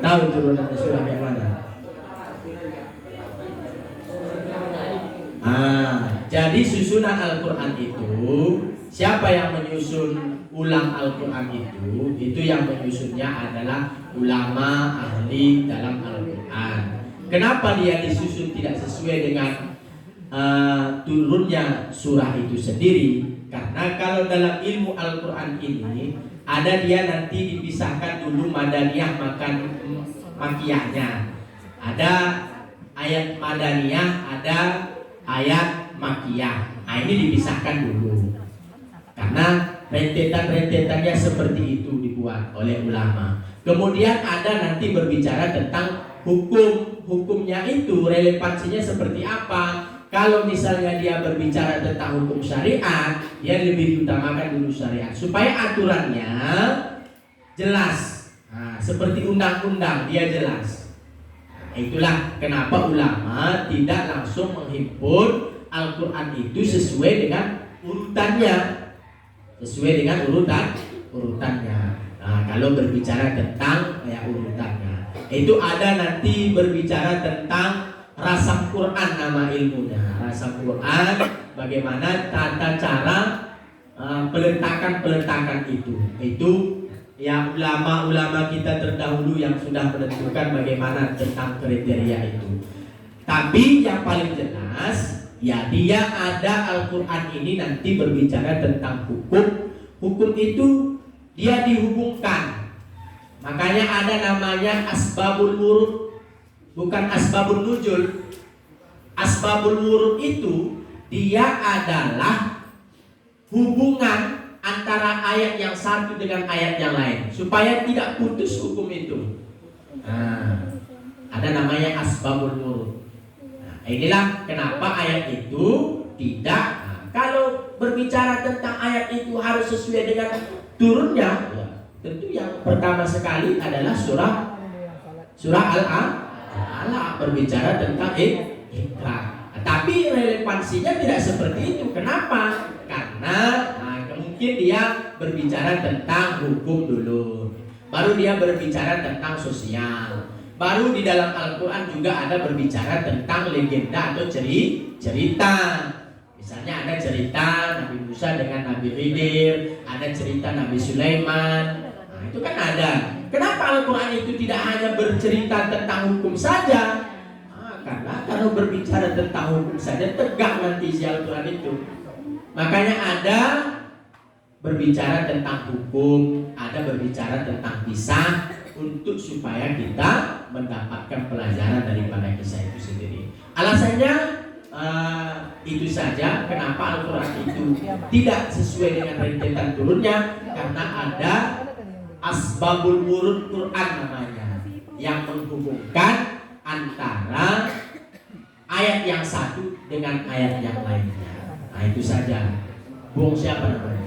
tahu turunan surah yang mana? Jadi susunan Al-Quran itu, siapa yang menyusun ulang Al-Quran itu yang menyusunnya adalah ulama ahli dalam Al-Quran. Kenapa dia disusun tidak sesuai dengan turunnya surah itu sendiri? Karena kalau dalam ilmu Al-Quran ini ada dia nanti dipisahkan dulu madaniyah makiyahnya. Ada ayat madaniyah, ada ayat makiyah. Nah, ini dipisahkan dulu. Karena rentetan-rentetannya seperti itu dibuat oleh ulama. Kemudian ada nanti berbicara tentang hukumnya itu, relevansinya seperti apa. Kalau misalnya dia berbicara tentang hukum syariat, dia lebih diutamakan dulu syariat supaya aturannya jelas. Nah, seperti undang-undang dia jelas. Nah, itulah kenapa ulama tidak langsung menghimpun Al-Quran itu sesuai dengan urutannya, urutannya. Nah, kalau berbicara tentang urutannya, itu ada nanti berbicara tentang Rasam Quran, nama ilmunya Rasam Quran, bagaimana tata cara peletakan itu ya ulama-ulama kita terdahulu yang sudah menentukan bagaimana tentang kriteria itu. Tapi yang paling jelas ya dia ada Al-Quran ini nanti berbicara tentang hukum itu dia dihubungkan. Makanya ada namanya asbabul wurud, bukan asbabun nuzul. Asbabul wurud itu dia adalah hubungan antara ayat yang satu dengan ayat yang lain supaya tidak putus hukum itu. Nah, ada namanya asbabul wurud. Nah, inilah kenapa ayat itu tidak. Nah, kalau berbicara tentang ayat itu harus sesuai dengan turunnya, ya, tentu yang pertama sekali adalah surah Al-Alaq berbicara tentang Iqra. Tapi relevansinya tidak seperti itu. Kenapa? Karena mungkin dia berbicara tentang hukum dulu, baru dia berbicara tentang sosial, baru di dalam Al-Quran juga ada berbicara tentang legenda atau cerita. Misalnya ada cerita Nabi Musa dengan Nabi Khidir, ada cerita Nabi Sulaiman. Nah, itu kan ada. Kenapa Al-Quran itu tidak hanya bercerita tentang hukum saja? Karena kalau berbicara tentang hukum saja tegak nanti si Al-Quran itu. Makanya ada berbicara tentang hukum, ada berbicara tentang kisah untuk supaya kita mendapatkan pelajaran daripada kisah itu sendiri. Alasannya itu saja kenapa Al-Quran itu tidak sesuai dengan rentetan turunnya, karena ada asbabul wurud Quran namanya yang menghubungkan antara ayat yang satu dengan ayat yang lainnya. Nah, itu saja. Bung siapa namanya?